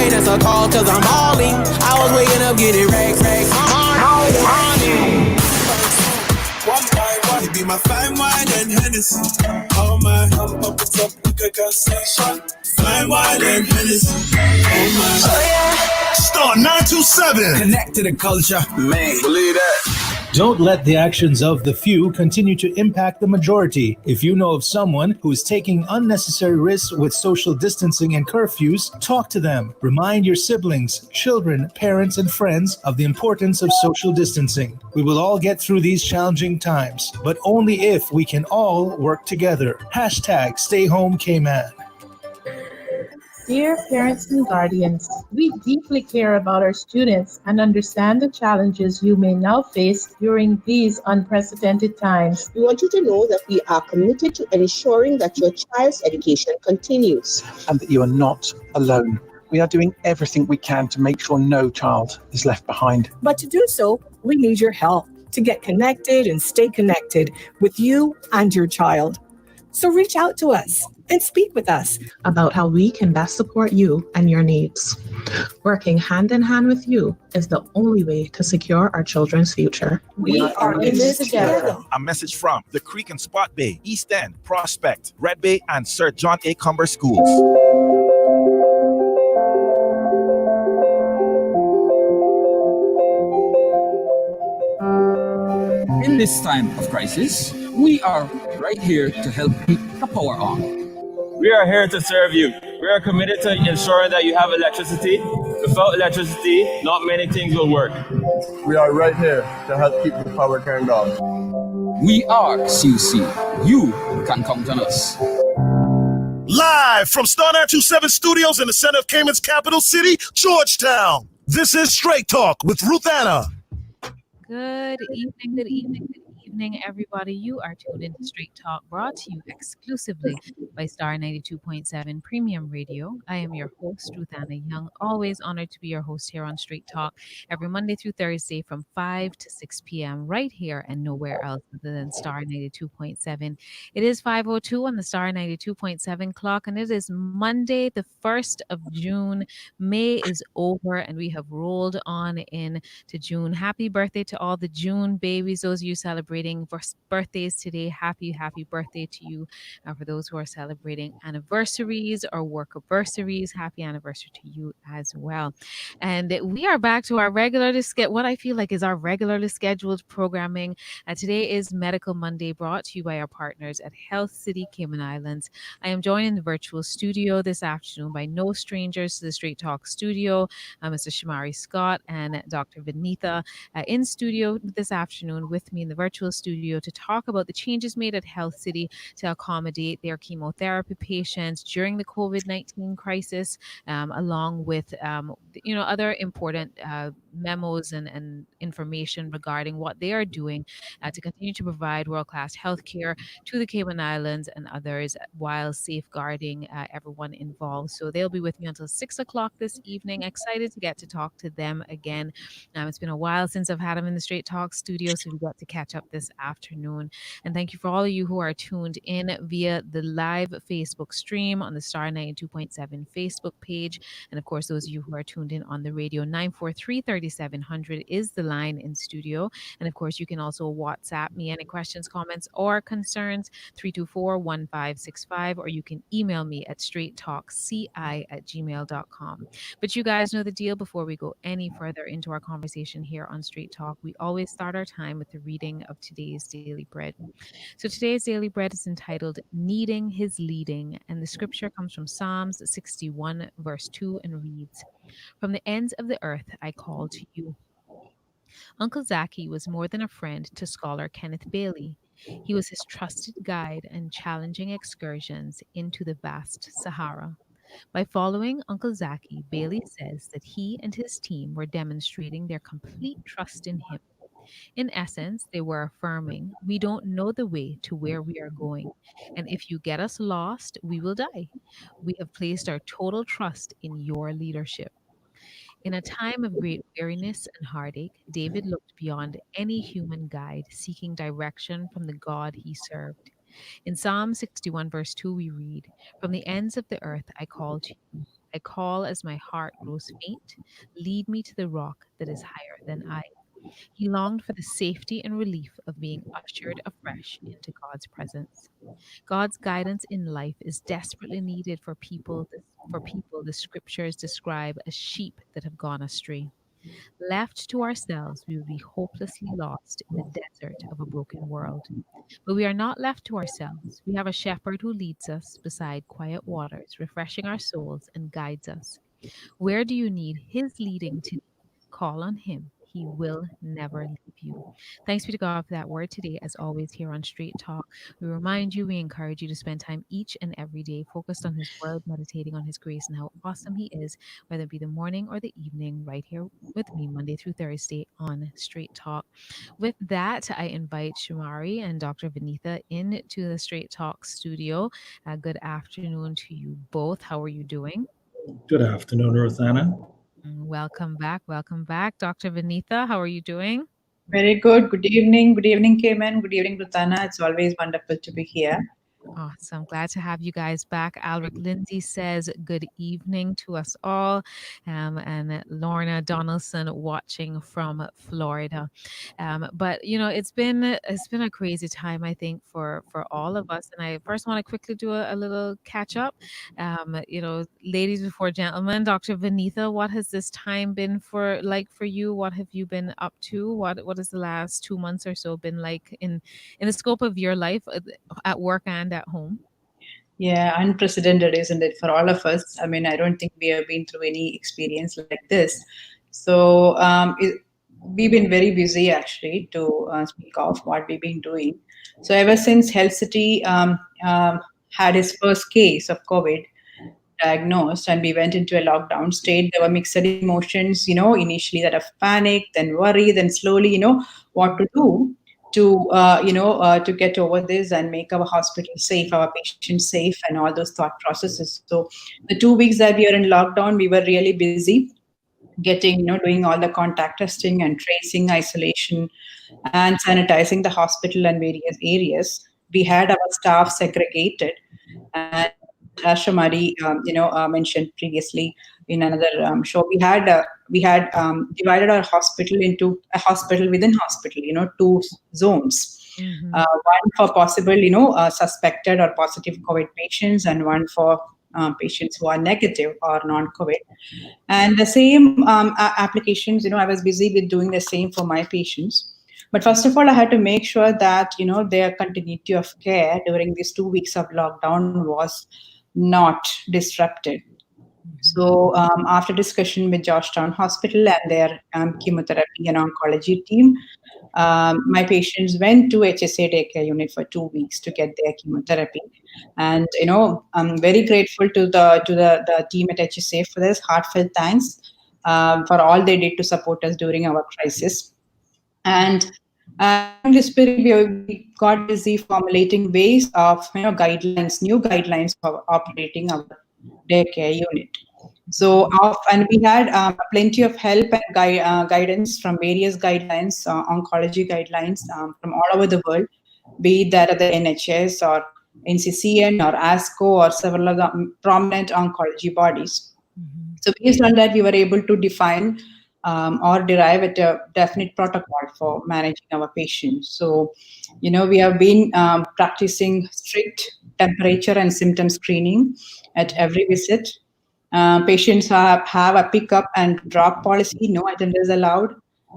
pray that's a call, cause I'm balling. I was waking up getting racks. Money. One by one, you be my fine wine and Hennessy. Oh my, I'm up the top, look at gas station. Fine wine and Hennessy. Oh my. Oh yeah. Star 927. Connect to the culture, man. Believe that. Don't let the actions of the few continue to impact the majority. If you know of someone who is taking unnecessary risks with social distancing and curfews, talk to them. Remind your siblings, children, parents, and friends of the importance of social distancing. We will all get through these challenging times, but only if we can all work together. Hashtag Stay Home K-Man. Dear parents and guardians, we deeply care about our students and understand the challenges you may now face during these unprecedented times. We want you to know that we are committed to ensuring that your child's education continues. And that you are not alone. We are doing everything we can to make sure no child is left behind. But to do so, we need your help to get connected and stay connected with you and your child. So reach out to us and speak with us about how we can best support you and your needs. Working hand in hand with you is the only way to secure our children's future. We are in this together. A message from the Creek and Spot Bay, East End, Prospect, Red Bay, and Sir John A. Cumber schools. In this time of crisis, we are right here to help keep the power on. We are here to serve you. We are committed to ensuring that you have electricity. Without electricity, not many things will work. We are right here to help keep the power turned on. We are CC. You can count on us. Live from Star 927 Studios in the center of Cayman's capital city, Georgetown. This is Straight Talk with Ruth Anna. Good evening, everybody. You are tuned into Straight Talk, brought to you exclusively by Star 92.7 Premium Radio. I am your host, Ruth Anna Young, always honored to be your host here on Straight Talk every Monday through Thursday from 5 to 6 p.m. right here and nowhere else other than Star 92.7. It is 5:02 on the Star 92.7 clock, and it is Monday, the 1st of June. May is over, and we have rolled on in to June. Happy birthday to all the June babies, those of you celebrating birthdays today. Happy birthday to you. For those who are celebrating anniversaries or work anniversaries, happy anniversary to you as well. And we are back to our what I feel like is our regularly scheduled programming. Today is Medical Monday, brought to you by our partners at Health City Cayman Islands. I am joined in the virtual studio this afternoon by no strangers to the Straight Talk studio, Mr. Shomari Scott and Dr. Vineetha in studio this afternoon with me in the virtual studio to talk about the changes made at Health City to accommodate their chemotherapy patients during the COVID-19 crisis, along with other important memos and information regarding what they are doing to continue to provide world-class healthcare to the Cayman Islands and others while safeguarding everyone involved. So they'll be with me until 6 o'clock this evening. Excited to get to talk to them again. It's been a while since I've had them in the Straight Talk studio, so we got to catch up this afternoon. And thank you for all of you who are tuned in via the live Facebook stream on the Star 92.7 Facebook page. And of course, those of you who are tuned in on the radio, 943-3700 is the line in studio. And of course, you can also WhatsApp me any questions, comments, or concerns, 324-1565, or you can email me at straighttalkci@gmail.com. But you guys know the deal. Before we go any further into our conversation here on Straight Talk, we always start our time with the reading of today's Daily Bread. So today's Daily Bread is entitled Needing His Leading, and the scripture comes from Psalms 61 verse 2 and reads, "From the ends of the earth I call to you." Uncle Zaki was more than a friend to scholar Kenneth Bailey. He was his trusted guide in challenging excursions into the vast Sahara. By following Uncle Zaki, Bailey says that he and his team were demonstrating their complete trust in him. In essence, they were affirming, "We don't know the way to where we are going, and if you get us lost, we will die. We have placed our total trust in your leadership." In a time of great weariness and heartache, David looked beyond any human guide, seeking direction from the God he served. In Psalm 61 verse 2 we read, "From the ends of the earth I call to you. I call as my heart grows faint. Lead me to the rock that is higher than I. He longed for the safety and relief of being ushered afresh into God's presence. God's guidance in life is desperately needed for people. The scriptures describe as sheep that have gone astray. Left to ourselves, we would be hopelessly lost in the desert of a broken world. But we are not left to ourselves. We have a shepherd who leads us beside quiet waters, refreshing our souls and guides us. Where do you need his leading today? Call on him. He will never leave you. Thanks be to God for that word today, as always, here on Straight Talk. We remind you, we encourage you to spend time each and every day focused on his word, meditating on his grace and how awesome he is, whether it be the morning or the evening, right here with me, Monday through Thursday on Straight Talk. With that, I invite Shomari and Dr. Vineetha into the Straight Talk studio. Good afternoon to you both. How are you doing? Good afternoon, Rosanna. Welcome back. Welcome back. Dr. Vineetha, how are you doing? Very good. Good evening. Good evening, Cayman. Good evening, Rutana. It's always wonderful to be here. Awesome. Glad to have you guys back. Alric Lindsay says good evening to us all. And Lorna Donaldson watching from Florida. But you know, it's been a crazy time, I think, for all of us. And I first want to quickly do a little catch up. Ladies before gentlemen, Dr. Vineetha, what has this time been for you? What have you been up to? What has the last 2 months or so been like in the scope of your life, at work and at home? Yeah, unprecedented, isn't it, for all of us? I mean, I don't think we have been through any experience like this. So we've been very busy actually to speak of what we've been doing. So ever since Health City had his first case of COVID diagnosed and we went into a lockdown state, there were mixed emotions, initially that of panic, then worry, then slowly, what to do to get over this and make our hospital safe, our patients safe, and all those thought processes. So the 2 weeks that we are in lockdown, we were really busy getting, doing all the contact testing and tracing, isolation, and sanitizing the hospital and various areas. We had our staff segregated, and as Shomari, mentioned previously in another show, we had divided our hospital into a hospital within hospital, two zones. One for possible, suspected or positive COVID patients, and one for patients who are negative or non-COVID. And the same applications, I was busy with doing the same for my patients. But first of all, I had to make sure that, their continuity of care during these 2 weeks of lockdown was not disrupted. So after discussion with Georgetown Hospital and their chemotherapy and oncology team, my patients went to HSA daycare unit for 2 weeks to get their chemotherapy. And I'm very grateful to the team at HSA for this. Heartfelt thanks for all they did to support us during our crisis. And during this period, we got busy formulating ways of new guidelines for operating our daycare unit. So, and we had plenty of help and guidance from various guidelines, oncology guidelines from all over the world, be it that at the NHS or NCCN or ASCO or several other prominent oncology bodies. So based on that, we were able to define or derive a definite protocol for managing our patients. So, we have been practicing strict temperature and symptom screening at every visit. Patients have a pick up and drop policy, no attenders allowed.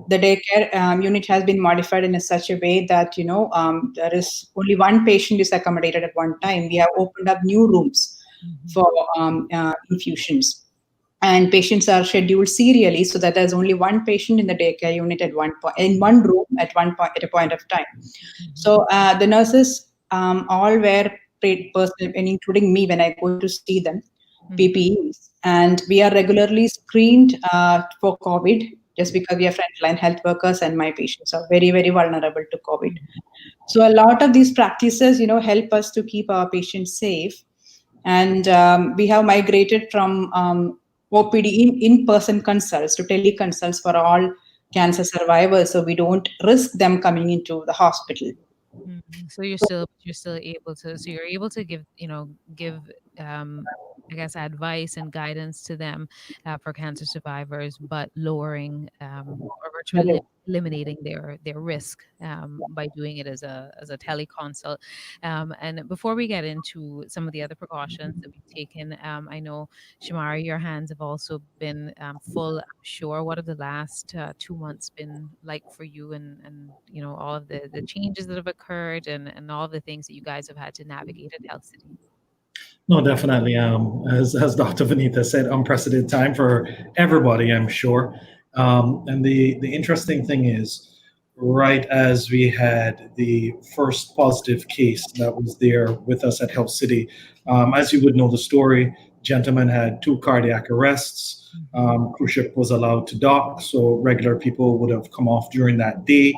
The daycare unit has been modified in such a way that, there is only one patient is accommodated at one time. We have opened up new rooms for infusions. And patients are scheduled serially so that there's only one patient in the daycare unit at one point, in one room at one point, at a point of time. So the nurses all wear paid personal, and including me when I go to see them, PPEs. And we are regularly screened for COVID just because we are frontline health workers and my patients are very, very vulnerable to COVID. So a lot of these practices, help us to keep our patients safe. And we have migrated from OPD in-person consults to teleconsults for all cancer survivors, so we don't risk them coming into the hospital. So you're still able to, so you're able to give I guess, advice and guidance to them for cancer survivors, but lowering or virtually eliminating their risk by doing it as a teleconsult. And before we get into some of the other precautions that we've taken, I know, Shomari, your hands have also been full, I'm sure. What have the last 2 months been like for you, and all of the changes that have occurred, and all of the things that you guys have had to navigate at Health City? No, definitely. As Dr. Vineetha said, unprecedented time for everybody, I'm sure. And the interesting thing is, right as we had the first positive case that was there with us at Health City, as you would know the story, gentleman had 2 cardiac arrests. Cruise ship was allowed to dock, so regular people would have come off during that day.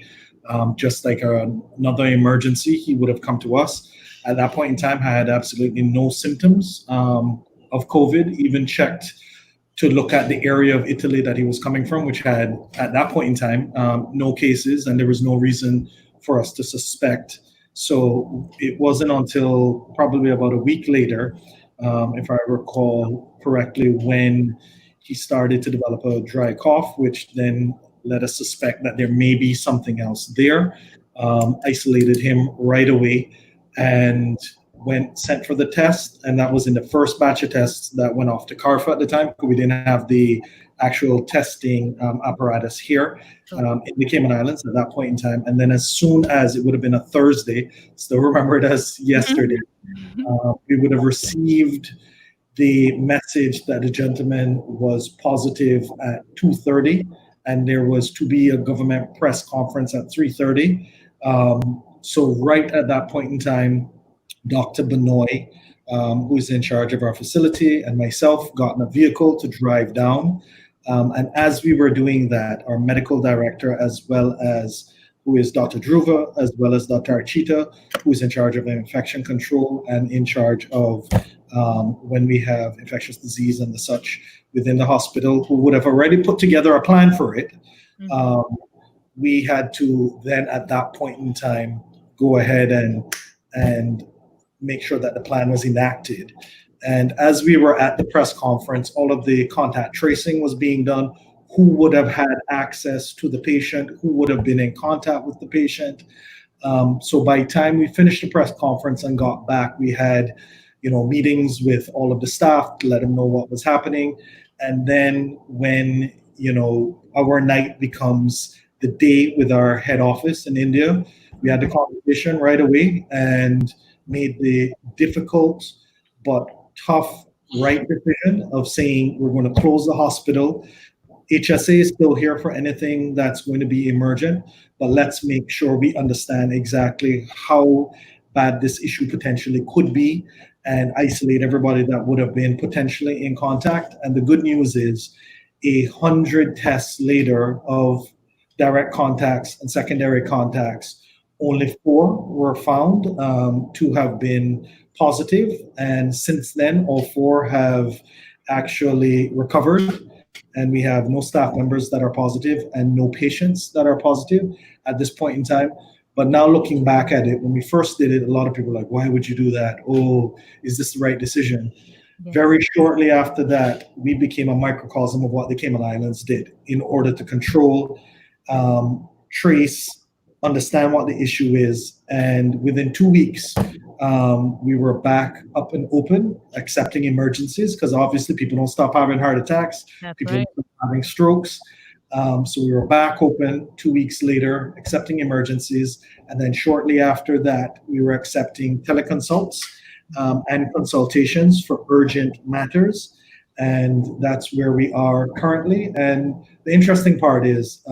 Just like another emergency, he would have come to us. At that point in time, I had absolutely no symptoms of COVID, even checked to look at the area of Italy that he was coming from, which had, at that point in time, no cases, and there was no reason for us to suspect. So it wasn't until probably about a week later, if I recall correctly, when he started to develop a dry cough, which then let us suspect that there may be something else there. Isolated him right away and sent for the test, and that was in the first batch of tests that went off to CARFA at the time, because we didn't have the actual testing apparatus here in the Cayman Islands at that point in time. And then as soon as it would have been a Thursday, still remember it as yesterday, we would have received the message that the gentleman was positive at 2:30, and there was to be a government press conference at 3:30. So right at that point in time, Dr. Binoy, who is in charge of our facility, and myself got in a vehicle to drive down. And as we were doing that, our medical director, as well as who is Dr. Dhruva, as well as Dr. Archita, who is in charge of infection control and in charge of when we have infectious disease and the such within the hospital, who would have already put together a plan for it. We had to then, at that point in time, go ahead and make sure that the plan was enacted. And as we were at the press conference, all of the contact tracing was being done. Who would have had access to the patient? Who would have been in contact with the patient? So by the time we finished the press conference and got back, we had, meetings with all of the staff to let them know what was happening. And then when, our night becomes the day with our head office in India, we had the conversation right away and made the difficult but tough right decision of saying we're going to close the hospital. HSA is still here for anything that's going to be emergent, but let's make sure we understand exactly how bad this issue potentially could be and isolate everybody that would have been potentially in contact. And the good news is 100 tests later of direct contacts and secondary contacts, only 4 were found to have been positive. And since then, all 4 have actually recovered. And we have no staff members that are positive and no patients that are positive at this point in time. But now looking back at it, when we first did it, a lot of people were like, why would you do that? Oh, is this the right decision? Yes. Very shortly after that, we became a microcosm of what the Cayman Islands did in order to control, trace, understand what the issue is. And within 2 weeks, we were back up and open, accepting emergencies, because obviously people don't stop having heart attacks. That's people right. don't stop having strokes. So we were back open 2 weeks later, accepting emergencies. And then shortly after that, we were accepting teleconsults and consultations for urgent matters. And that's where we are currently. And the interesting part is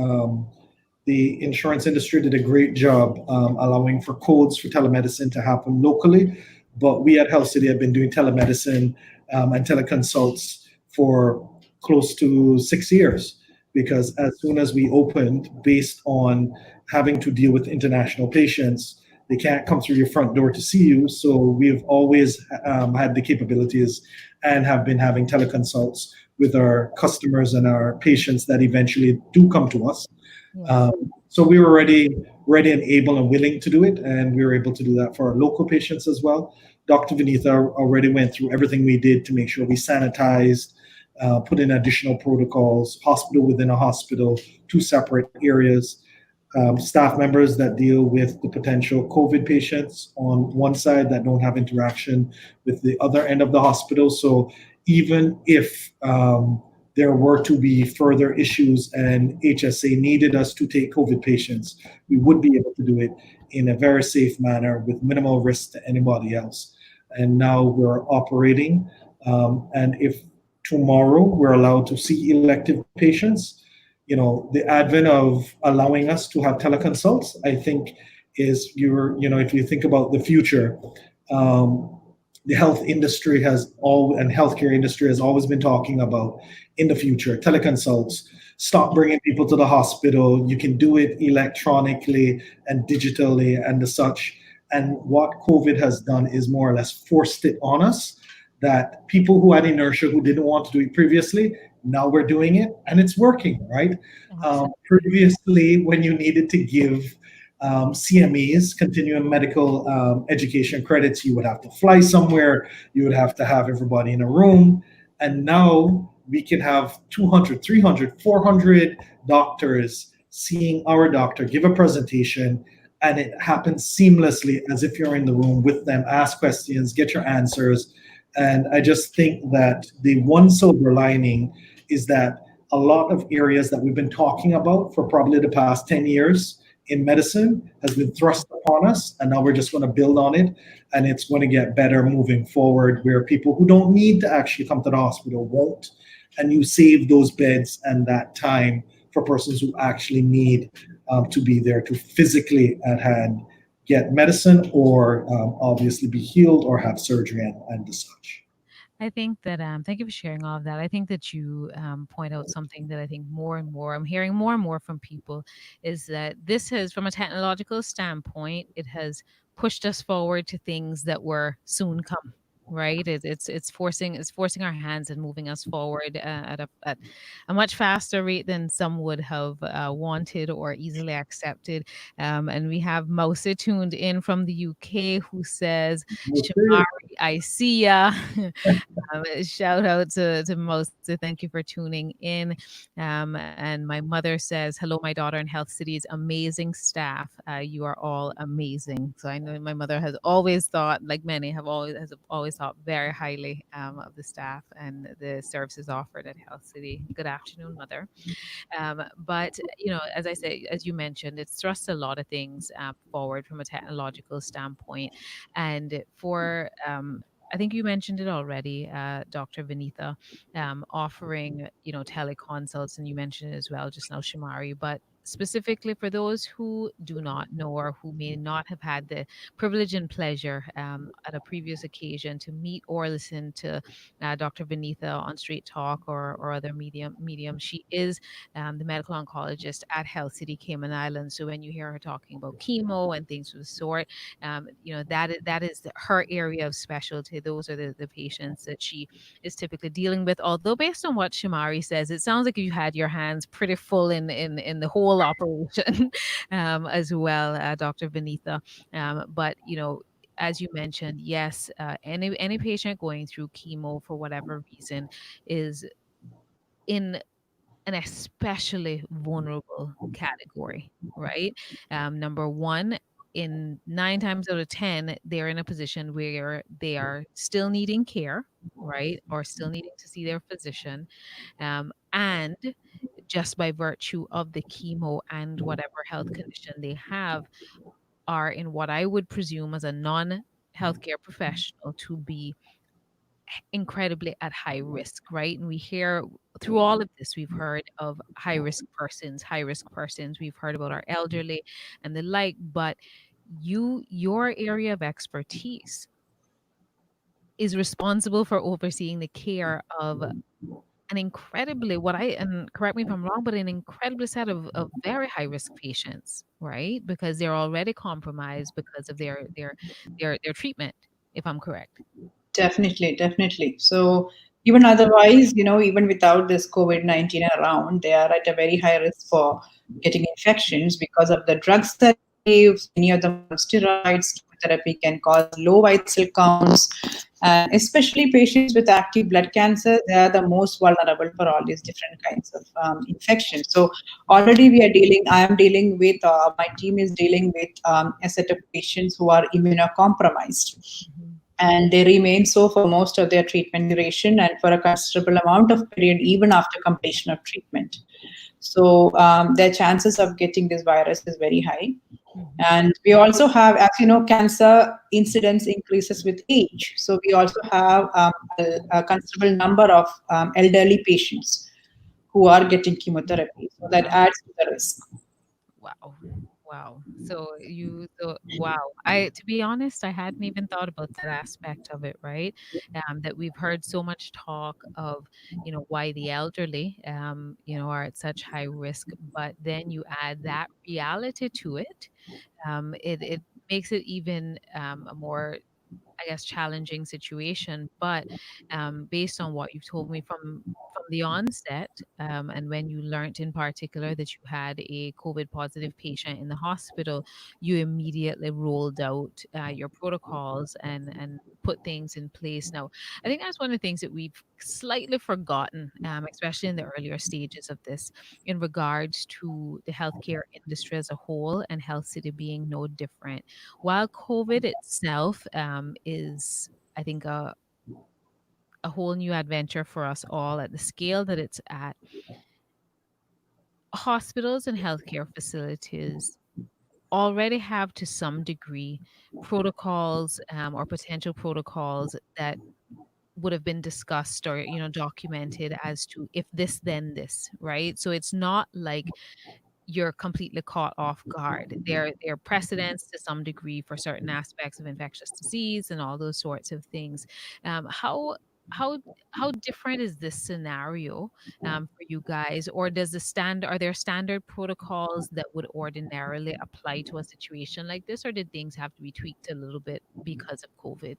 the insurance industry did a great job allowing for codes for telemedicine to happen locally. But we at Health City have been doing telemedicine and teleconsults for close to 6 years. Because as soon as we opened, based on having to deal with international patients, they can't come through your front door to see you. So we've always had the capabilities and have been having teleconsults with our customers and our patients that eventually do come to us. So we were ready and able and willing to do it. And we were able to do that for our local patients as well. Dr. Vineetha already went through everything we did to make sure we sanitized, put in additional protocols, hospital within a hospital, two separate areas, staff members that deal with the potential COVID patients on one side that don't have interaction with the other end of the hospital. So even if there were to be further issues and HSA needed us to take COVID patients, we would be able to do it in a very safe manner with minimal risk to anybody else. And now we're operating. And if tomorrow we're allowed to see elective patients, the advent of allowing us to have teleconsults, I think is if you think about the future, the health industry and healthcare industry has always been talking about in the future, teleconsults, stop bringing people to the hospital. You can do it electronically and digitally and the such. And what COVID has done is more or less forced it on us that people who had inertia, who didn't want to do it previously, now we're doing it and it's working, right? Previously, when you needed to give CMEs, continuing medical education credits, you would have to fly somewhere, you would have to have everybody in a room. And now we can have 200, 300, 400 doctors seeing our doctor, give a presentation, and it happens seamlessly as if you're in the room with them, ask questions, get your answers. And I just think that the one silver lining is that a lot of areas that we've been talking about for probably the past 10 years in medicine has been thrust upon us, and now we're just going to build on it, and it's going to get better moving forward, where people who don't need to actually come to the hospital won't, and you save those beds and that time for persons who actually need to be there to physically at hand get medicine or obviously be healed or have surgery and such. I think that, thank you for sharing all of that. I think that you point out something that I think more and more, I'm hearing more and more from people, is that this has, from a technological standpoint, it has pushed us forward to things that were soon come. Right, it's forcing our hands and moving us forward at a much faster rate than some would have wanted or easily accepted. And we have Mousa tuned in from the UK who says, "Shomari, I see ya." Shout out to Mousa. Thank you for tuning in. And my mother says, "Hello, my daughter in Health City's amazing staff. You are all amazing." So I know my mother has always thought, like many has always thought very highly of the staff and the services offered at Health City. Good afternoon, Mother. But as I say, as you mentioned, it's thrust a lot of things forward from a technological standpoint, and for I think you mentioned it already, Dr. Vineetha, offering teleconsults, and you mentioned it as well just now, Shomari, but specifically for those who do not know or who may not have had the privilege and pleasure at a previous occasion to meet or listen to Dr. Vineetha on Straight Talk or other medium. She is the medical oncologist at Health City Cayman Islands. So when you hear her talking about chemo and things of the sort, that is her area of specialty. Those are the patients that she is typically dealing with. Although based on what Shomari says, it sounds like you had your hands pretty full in the whole operation as well, Dr. Vineetha. But as you mentioned, yes, any patient going through chemo for whatever reason is in an especially vulnerable category, right? Number one, in 9 times out of 10, they're in a position where they are still needing care, right? Or still needing to see their physician. And just by virtue of the chemo and whatever health condition they have, are in what I would presume as a non-healthcare professional to be incredibly at high risk, right? And we hear through all of this, we've heard of high risk persons, we've heard about our elderly and the like, but your area of expertise is responsible for overseeing the care of an incredibly, and correct me if I'm wrong, but an incredible set of very high risk patients, right? Because they're already compromised because of their treatment, if I'm correct. Definitely, definitely. So even otherwise, even without this COVID-19 around, they are at a very high risk for getting infections because of the drugs that they use. Many of them are steroids, chemotherapy can cause low white cell counts, and especially patients with active blood cancer, they are the most vulnerable for all these different kinds of infections. So already I am dealing with, my team is dealing with a set of patients who are immunocompromised, and they remain so for most of their treatment duration and for a considerable amount of period even after completion of treatment. So their chances of getting this virus is very high. And we also have, as you know, cancer incidence increases with age. So we also have a considerable number of elderly patients who are getting chemotherapy. So that adds to the risk. Wow. Wow. Wow. To be honest, I hadn't even thought about that aspect of it, right? That we've heard so much talk of, why the elderly, are at such high risk, but then you add that reality to it. It makes it even a more, I guess, challenging situation. But based on what you've told me from the onset, and when you learnt in particular that you had a COVID positive patient in the hospital, you immediately rolled out your protocols and put things in place. Now, I think that's one of the things that we've slightly forgotten, especially in the earlier stages of this, in regards to the healthcare industry as a whole and Health City being no different. While COVID itself is, I think, a whole new adventure for us all at the scale that it's at, hospitals and healthcare facilities already have to some degree protocols, or potential protocols that would have been discussed or documented as to if this then this, right? So it's not like you're completely caught off guard. There are precedents to some degree for certain aspects of infectious disease and all those sorts of things. How how different is this scenario for you guys, or are there standard protocols that would ordinarily apply to a situation like this, or did things have to be tweaked a little bit because of COVID?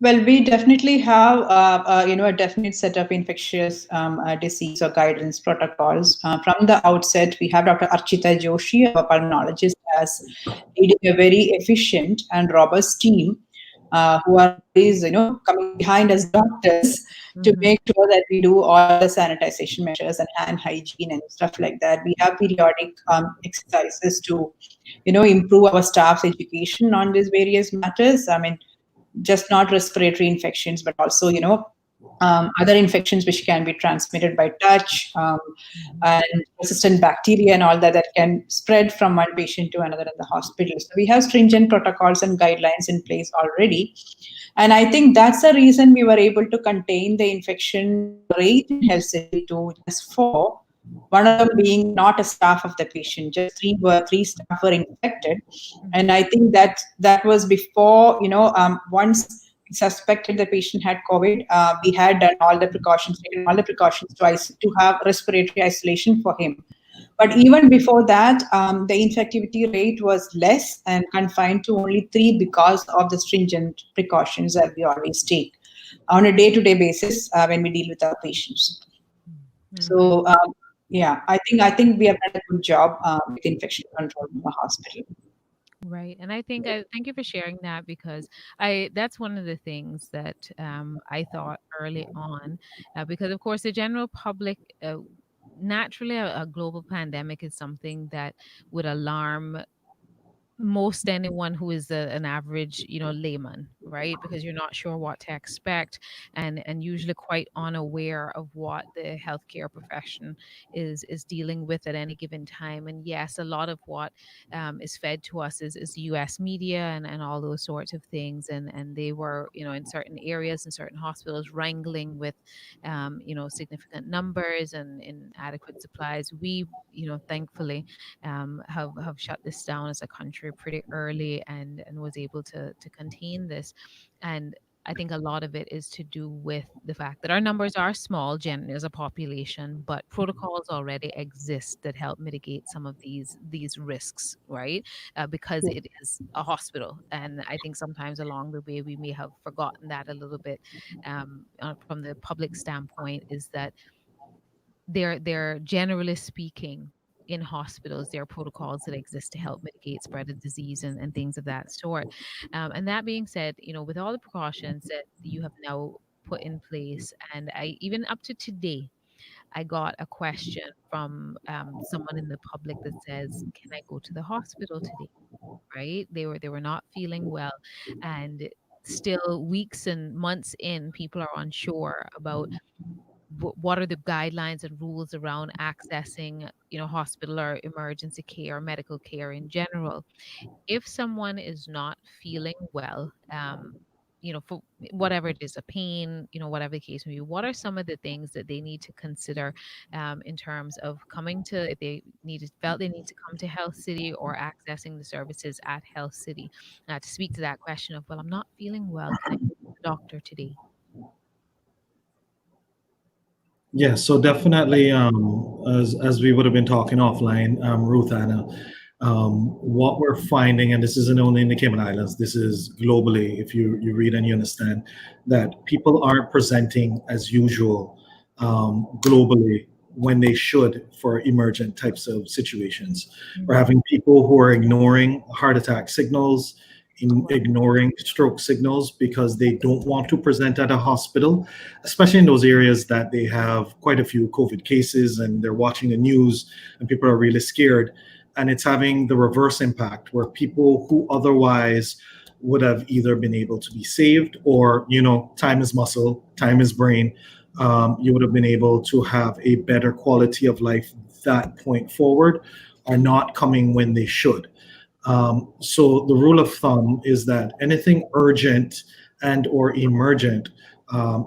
Well, we definitely have, a definite set of infectious disease or guidance protocols. From the outset, we have Dr. Archita Joshi, our pulmonologist, as leading a very efficient and robust team who are always, coming behind as doctors to make sure that we do all the sanitization measures and hand hygiene and stuff like that. We have periodic exercises to, improve our staff's education on these various matters. I mean, just not respiratory infections, but also, other infections which can be transmitted by touch, and resistant bacteria and all that can spread from one patient to another in the hospital. So we have stringent protocols and guidelines in place already. And I think that's the reason we were able to contain the infection rate in Health City to just 4. One of them being not a staff of the patient, just three staff were infected, and I think that was before, once we suspected the patient had COVID, we had done all the precautions, taken all the precautions to have respiratory isolation for him. But even before that, the infectivity rate was less and confined to only 3 because of the stringent precautions that we always take on a day-to-day basis when we deal with our patients. So yeah, I think we have done a good job with infection control in the hospital. Right. And I thank you for sharing that, because that's one of the things that I thought early on, because of course the general public, naturally a global pandemic is something that would alarm most anyone who is an average layman, right? Because you're not sure what to expect, and usually quite unaware of what the healthcare profession is dealing with at any given time. And yes, a lot of what is fed to us is US media and all those sorts of things, and they were in certain areas and certain hospitals wrangling with significant numbers and inadequate supplies. We thankfully have shut this down as a country pretty early, and was able to contain this. And I think a lot of it is to do with the fact that our numbers are small generally as a population, but protocols already exist that help mitigate some of these risks, right? Because it is a hospital, and I think sometimes along the way we may have forgotten that a little bit. From the public standpoint, is that they're generally speaking, in hospitals, there are protocols that exist to help mitigate spread of disease and things of that sort. And that being said, with all the precautions that you have now put in place, and I even up to today, I got a question from someone in the public that says, "Can I go to the hospital today?" Right? They were not feeling well, and still weeks and months in, people are unsure about what are the guidelines and rules around accessing, hospital or emergency care, medical care in general. If someone is not feeling well, for whatever it is, a pain, whatever the case may be, what are some of the things that they need to consider in terms of coming to, if they felt they need to come to Health City or accessing the services at Health City, to speak to that question of, well, I'm not feeling well. Can I go to the doctor today? Yeah, so definitely, as we would have been talking offline, Ruth Anna, what we're finding, and this isn't only in the Cayman Islands, this is globally. If you read and you understand that people aren't presenting as usual globally when they should for emergent types of situations. We're having people who are ignoring heart attack signals, ignoring stroke signals because they don't want to present at a hospital, especially in those areas that they have quite a few COVID cases and they're watching the news and people are really scared. And it's having the reverse impact where people who otherwise would have either been able to be saved or, time is muscle, time is brain. You would have been able to have a better quality of life that point forward, are not coming when they should. So the rule of thumb is that anything urgent and or emergent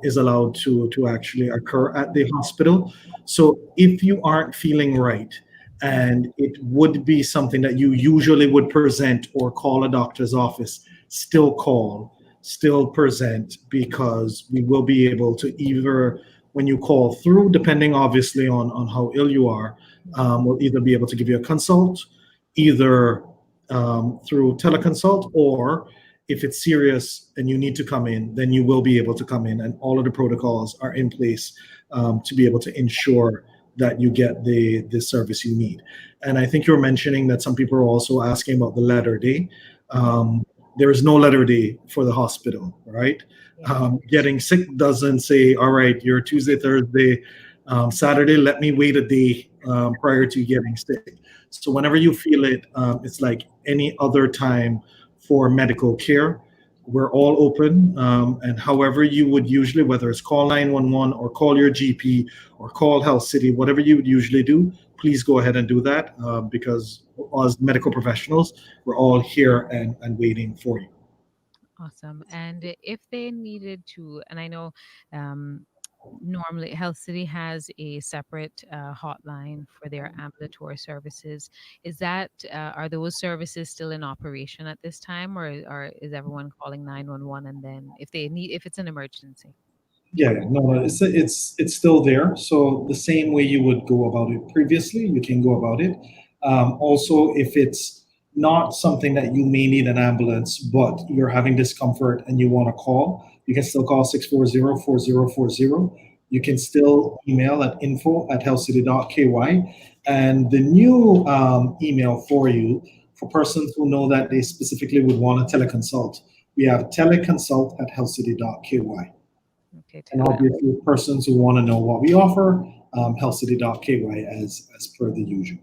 is allowed to actually occur at the hospital. So if you aren't feeling right, and it would be something that you usually would present or call a doctor's office, still call, still present, because we will be able to either, when you call through, depending obviously on how ill you are, we'll either be able to give you a consult, either through teleconsult, or if it's serious and you need to come in, then you will be able to come in, and all of the protocols are in place to be able to ensure that you get the service you need. And I think you're mentioning that some people are also asking about the letter day. There is no letter day for the hospital, right? Getting sick doesn't say, all right, you're Tuesday, Thursday, Saturday, let me wait a day prior to getting sick. So whenever you feel it, it's like any other time for medical care. We're all open, and however you would usually, whether it's call 911 or call your GP or call Health City, whatever you would usually do, please go ahead and do that because as medical professionals, we're all here and waiting for you. Awesome. And if they needed to, and I know normally Health City has a separate hotline for their ambulatory services. Are those services still in operation at this time, or is everyone calling 911 and then if it's an emergency? Yeah, no, it's still there. So the same way you would go about it previously, you can go about it. Also, if it's not something that you may need an ambulance, but you're having discomfort and you want to call, you can still call 640-4040. You can still email at info@healthcity.ky. And the new email for you, for persons who know that they specifically would want a teleconsult, we have teleconsult@healthcity.ky. Okay, And obviously, persons who want to know what we offer, healthcity.ky as per the usual.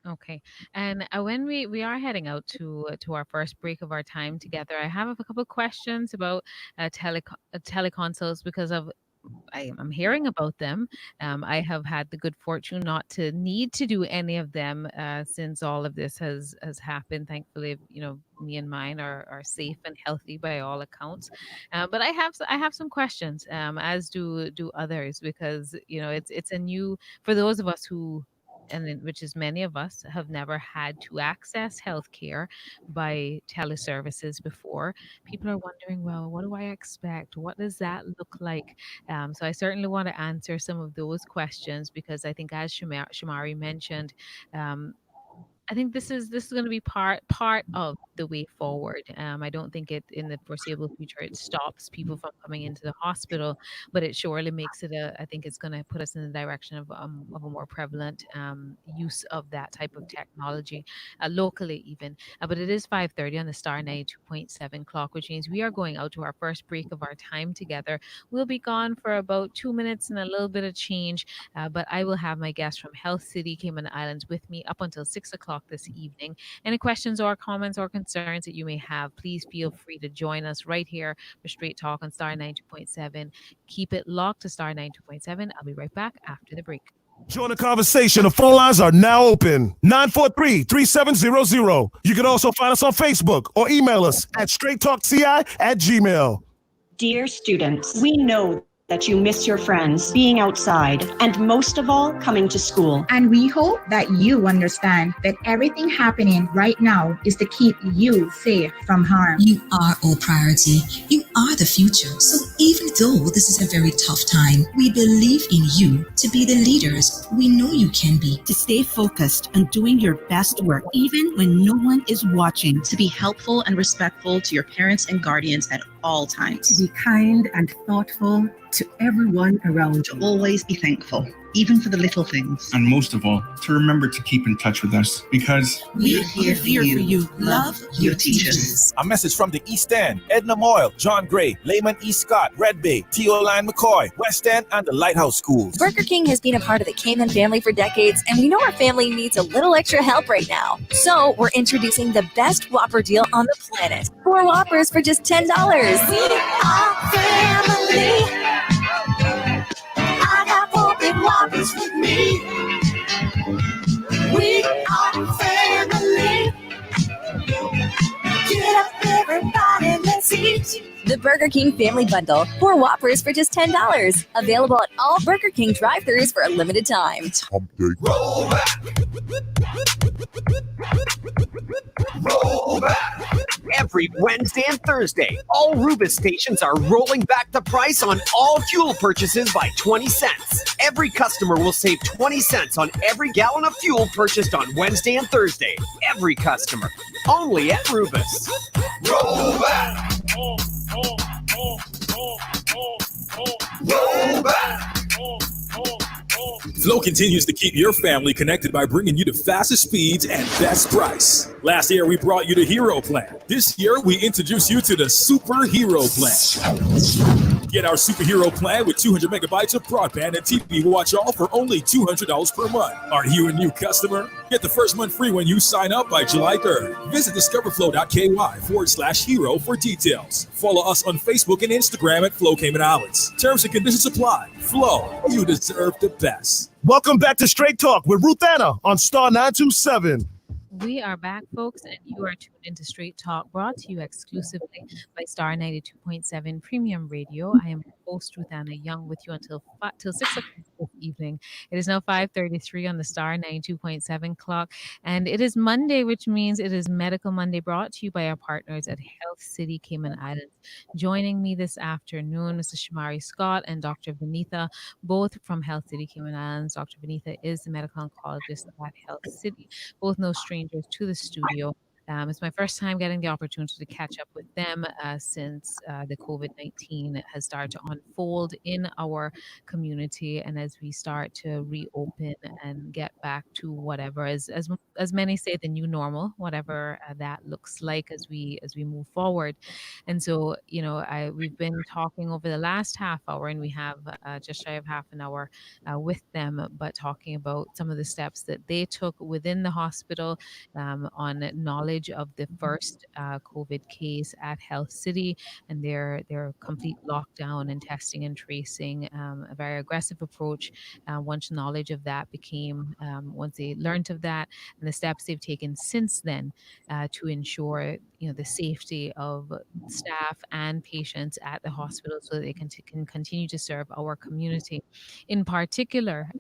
Okay. And when we are heading out to our first break of our time together, I have a couple of questions about teleconsults because I'm hearing about them. I have had the good fortune not to need to do any of them since all of this has happened. Thankfully, me and mine are safe and healthy by all accounts. But I have some questions, as do others, because it's a new for those of us who. Which is many of us have never had to access healthcare by teleservices before. People are wondering, well, what do I expect? What does that look like? So I certainly want to answer some of those questions because I think, as Shomari mentioned, I think this is going to be part of the way forward. I don't think it in the foreseeable future it stops people from coming into the hospital, but it surely makes it I think it's going to put us in the direction of a more prevalent use of that type of technology locally even. But it is 5:30 on the Star 92.7 clock, which means we are going out to our first break of our time together. We'll be gone for about 2 minutes and a little bit of change, but I will have my guest from Health City, Cayman Islands, with me up until 6 o'clock this evening. Any questions or comments or concerns that you may have, please feel free to join us right here for Straight Talk on Star 92.7. Keep it locked to Star 92.7. I'll be right back after the break. Join the conversation. The phone lines are now open. 943-3700. You can also find us on Facebook or email us at straighttalkci@gmail.com. Dear students, we know that you miss your friends, being outside, and most of all, coming to school. And we hope that you understand that everything happening right now is to keep you safe from harm. You are our priority. You are the future. So even though this is a very tough time, we believe in you to be the leaders we know you can be. To stay focused and doing your best work, even when no one is watching. To be helpful and respectful to your parents and guardians at all times. To be kind and thoughtful to everyone around you. Always be thankful, even for the little things. And most of all, to remember to keep in touch with us because we're here for you. Love your teachers. A message from the East End: Edna Moyle, John Gray, Layman E. Scott, Red Bay, T.O. McCoy, West End, and the Lighthouse Schools. Burger King has been a part of the Cayman family for decades, and we know our family needs a little extra help right now. So we're introducing the best Whopper deal on the planet. 4 Whoppers for just $10. We are family. I got 4 big Whoppers with me. We are family. Get up, everybody, let's eat. The Burger King Family Bundle. 4 Whoppers for just $10. Available at all Burger King drive-thrus for a limited time. Roll back. Roll back. Every Wednesday and Thursday, all Rubis stations are rolling back the price on all fuel purchases by 20 cents. Every customer will save 20 cents on every gallon of fuel purchased on Wednesday and Thursday. Every customer. Only at Rubis. Roll back. Roll back. Flow continues to keep your family connected by bringing you the fastest speeds and best price. Last year, we brought you the Hero Plan. This year, we introduce you to the Super Hero Plan. Get our Superhero Plan with 200 megabytes of broadband and TV watch all for only $200 per month. Are you a new customer? Get the first month free when you sign up by July 3rd. Visit discoverflow.ky/hero for details. Follow us on Facebook and Instagram at Flow Cayman Islands. Terms and conditions apply. Flow, you deserve the best. Welcome back to Straight Talk with Ruth Anna on Star 927. We are back, folks, and you are tuned into Straight Talk, brought to you exclusively by Star 92.7 Premium Radio. I am your host, Ruth Anna Young, with you until 6 o'clock this evening. It is now 5:33 on the Star 92.7 clock, and it is Monday, which means it is Medical Monday, brought to you by our partners at Health City, Cayman Islands. Joining me this afternoon, Mr. Shomari Scott and Dr. Vineetha, both from Health City, Cayman Islands. Dr. Vineetha is the medical oncologist at Health City. Both no strangers to the studio. It's my first time getting the opportunity to catch up with them since the COVID-19 has started to unfold in our community, and as we start to reopen and get back to whatever, as many say, the new normal, whatever that looks like as we move forward. And so, we've been talking over the last half hour, and we have just shy of half an hour with them, but talking about some of the steps that they took within the hospital on knowledge of the first COVID case at Health City and their complete lockdown and testing and tracing, a very aggressive approach. Once knowledge of that once they learned of that, and the steps they've taken since then to ensure the safety of staff and patients at the hospital so that they can continue to serve our community. In particular,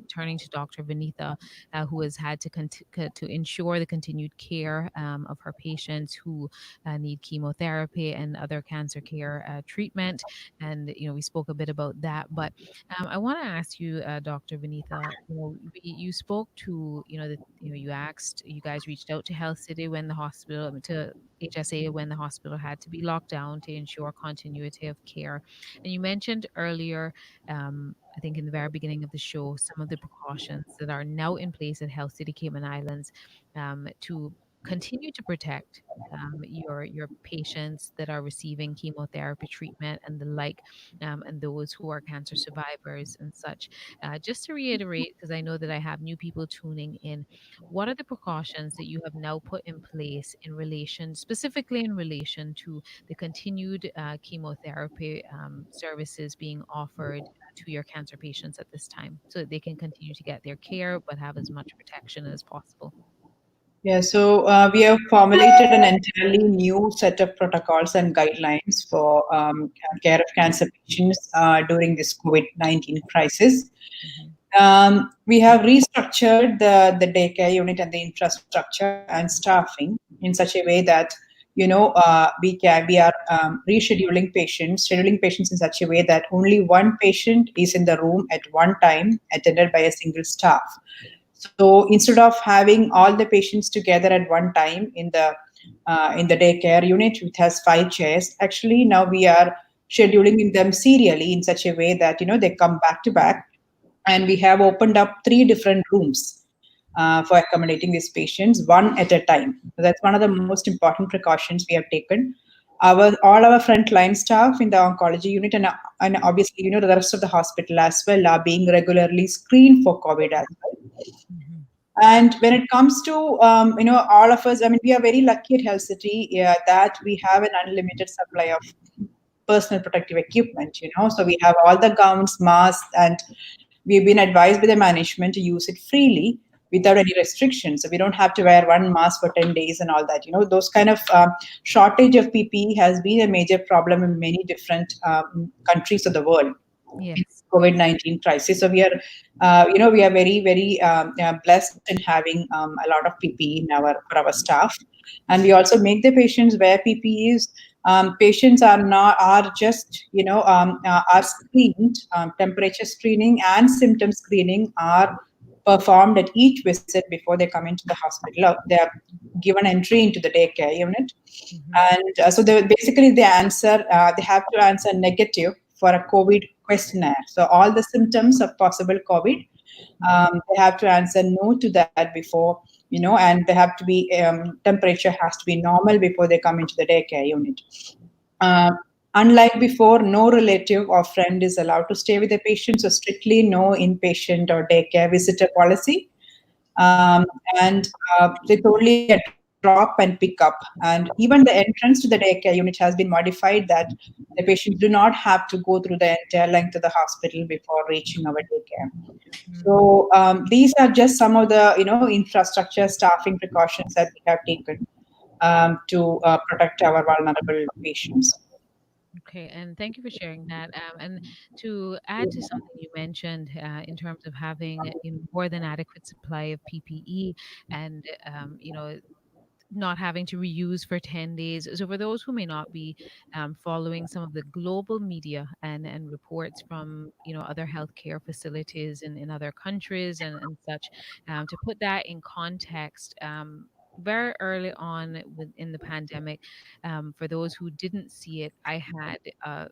turning to Dr. Vineetha, who has had to ensure the continued care of her patients who need chemotherapy and other cancer care treatment. And, we spoke a bit about that, but I want to ask you, Dr. Vineetha, you spoke to, you guys reached out to Health City when the hospital, to HSA when the hospital had to be locked down to ensure continuity of care. And you mentioned earlier, I think in the very beginning of the show, some of the precautions that are now in place at Health City Cayman Islands to continue to protect your patients that are receiving chemotherapy treatment and the like, and those who are cancer survivors and such. Just to reiterate, because I know that I have new people tuning in, what are the precautions that you have now put in place in relation, specifically in relation to the continued chemotherapy services being offered to your cancer patients at this time, so that they can continue to get their care but have as much protection as possible? Yeah, so we have formulated an entirely new set of protocols and guidelines for care of cancer patients during this COVID-19 crisis. We have restructured the daycare unit and the infrastructure and staffing in such a way that we are scheduling patients in such a way that only one patient is in the room at one time, attended by a single staff. So instead of having all the patients together at one time in the daycare unit, which has 5 chairs, actually now we are scheduling them serially in such a way that they come back to back, and we have opened up 3 different rooms for accommodating these patients, one at a time. So that's one of the most important precautions we have taken. All our frontline staff in the oncology unit and obviously the rest of the hospital as well are being regularly screened for COVID as well. And when it comes to all of us, I mean, we are very lucky at Health City that we have an unlimited supply of personal protective equipment. So we have all the gowns, masks, and we've been advised by the management to use it freely without any restrictions. So we don't have to wear one mask for 10 days and all that. Those kind of shortage of PPE has been a major problem in many different countries of the world. Yes. COVID-19 crisis. So we are, we are very, very blessed in having a lot of PPE for our staff, and we also make the patients wear PPEs. Patients are just are screened. Temperature screening and symptom screening are performed at each visit before they come into the hospital. They are given entry into the daycare unit, and so basically they have to answer negative for a COVID questionnaire. So all the symptoms of possible COVID, they have to answer no to that before, and they have to be, temperature has to be normal before they come into the daycare unit. Unlike before, no relative or friend is allowed to stay with the patient, so strictly no inpatient or daycare visitor policy. And it's only a drop and pick up. And even the entrance to the daycare unit has been modified that the patients do not have to go through the entire length of the hospital before reaching our daycare. So these are just some of the infrastructure staffing precautions that we have taken to protect our vulnerable patients. Okay, and thank you for sharing that. And to add to something you mentioned in terms of having more than adequate supply of PPE, and not having to reuse for 10 days. So for those who may not be following some of the global media and reports from other healthcare facilities in other countries and such, to put that in context. Very early on in the pandemic, for those who didn't see it, I had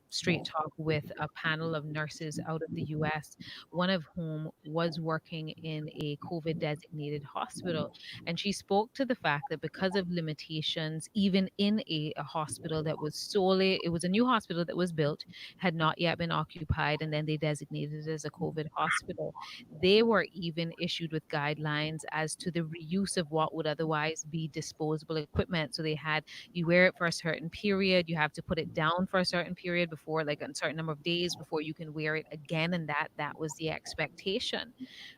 straight talk with a panel of nurses out of the US, one of whom was working in a COVID designated hospital. And she spoke to the fact that because of limitations, even in a hospital that was it was a new hospital that was built, had not yet been occupied, and then they designated it as a COVID hospital. They were even issued with guidelines as to the reuse of what would otherwise be disposable equipment. So they had, you wear it for a certain period, you have to put it down for a certain period before, like a certain number of days before you can wear it again. And that was the expectation,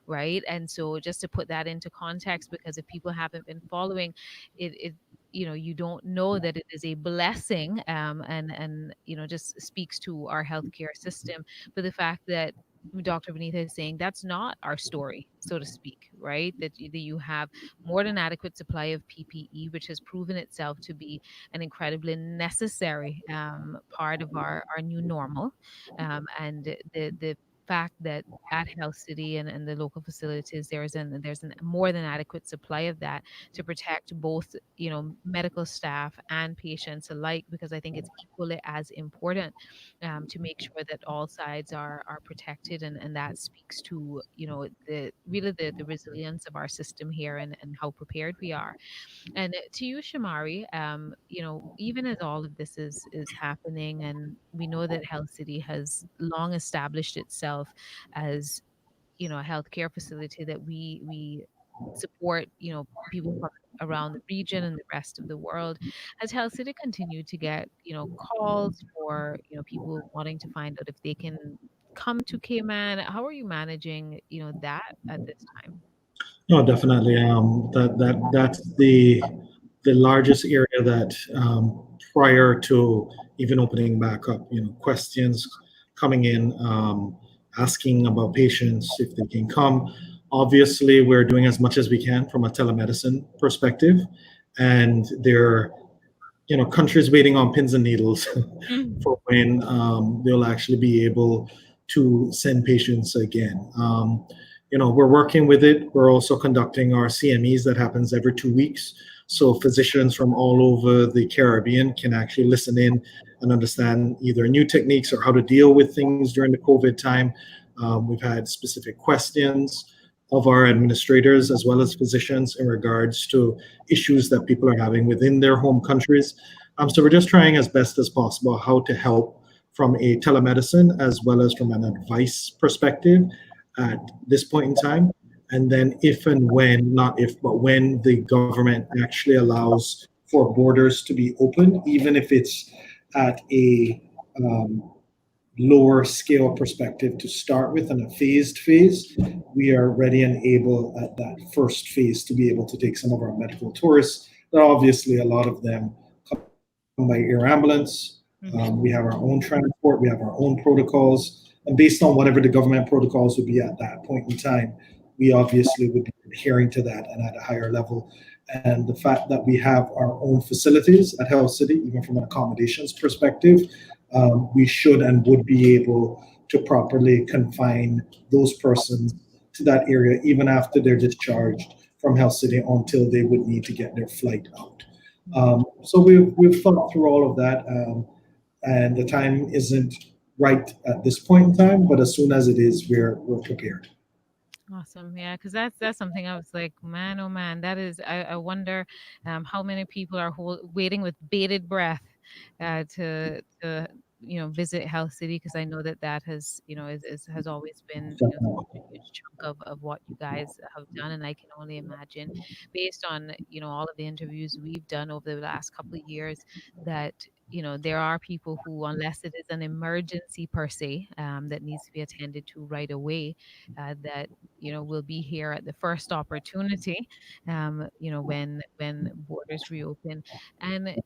right? And so just to put that into context, because if people haven't been following it, you don't know that it is a blessing, and just speaks to our healthcare system. But the fact that Dr. Vineetha is saying that's not our story, so to speak, right? That you have more than adequate supply of PPE, which has proven itself to be an incredibly necessary part of our new normal, and the fact that at Health City and the local facilities there's an more than adequate supply of that to protect both medical staff and patients alike, because I think it's equally as important to make sure that all sides are protected, and that speaks to the resilience of our system here, and how prepared we are. And to you, Shamari, even as all of this is happening, and we know that Health City has long established itself as a healthcare facility that we support, people from around the region and the rest of the world. Has Health City continued to get calls for people wanting to find out if they can come to Cayman? How are you managing that at this time? No, definitely. That's the largest area that prior to even opening back up, questions coming in, asking about patients if they can come. Obviously, we're doing as much as we can from a telemedicine perspective, and there countries waiting on pins and needles for when they'll actually be able to send patients again. We're working with it. We're also conducting our CMEs that happens every 2 weeks. So physicians from all over the Caribbean can actually listen in and understand either new techniques or how to deal with things during the COVID time. We've had specific questions of our administrators as well as physicians in regards to issues that people are having within their home countries. So we're just trying as best as possible how to help from a telemedicine as well as from an advice perspective at this point in time. And then if and when, not if, but when the government actually allows for borders to be open, even if it's at a lower scale perspective to start with in a phased phase, we are ready and able at that first phase to be able to take some of our medical tourists. But obviously, a lot of them come by air ambulance. We have our own transport, we have our own protocols, and based on whatever the government protocols would be at that point in time, we obviously would be adhering to that and at a higher level. And the fact that we have our own facilities at Health City, even from an accommodations perspective, we should and would be able to properly confine those persons to that area, even after they're discharged from Health City until they would need to get their flight out. So we've thought through all of that, and the time isn't right at this point in time, but as soon as it is, we're prepared. Awesome. Yeah, because that's something I was like, man, oh man, that is. I wonder how many people are waiting with bated breath to visit Health City, because I know that has has always been such a huge chunk of what you guys have done, and I can only imagine, based on all of the interviews we've done over the last couple of years, that there are people who, unless it is an emergency per se that needs to be attended to right away, that will be here at the first opportunity, when borders reopen. And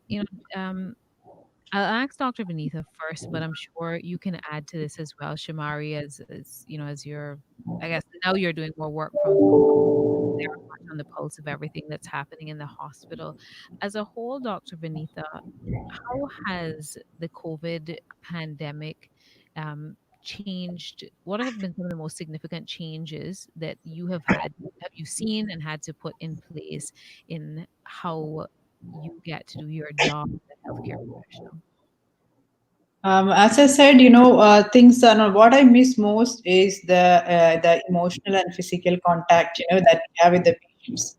I'll ask Dr. Vineetha first, but I'm sure you can add to this as well, Shamari, as you're, I guess now you're doing more work from home, very much on the pulse of everything that's happening in the hospital. As a whole, Dr. Vineetha, how has the COVID pandemic changed? What have been some of the most significant changes that have you seen and had to put in place in how you get to do your job as a healthcare professional? As I said, things are what I miss most is the emotional and physical contact, that we have with the patients.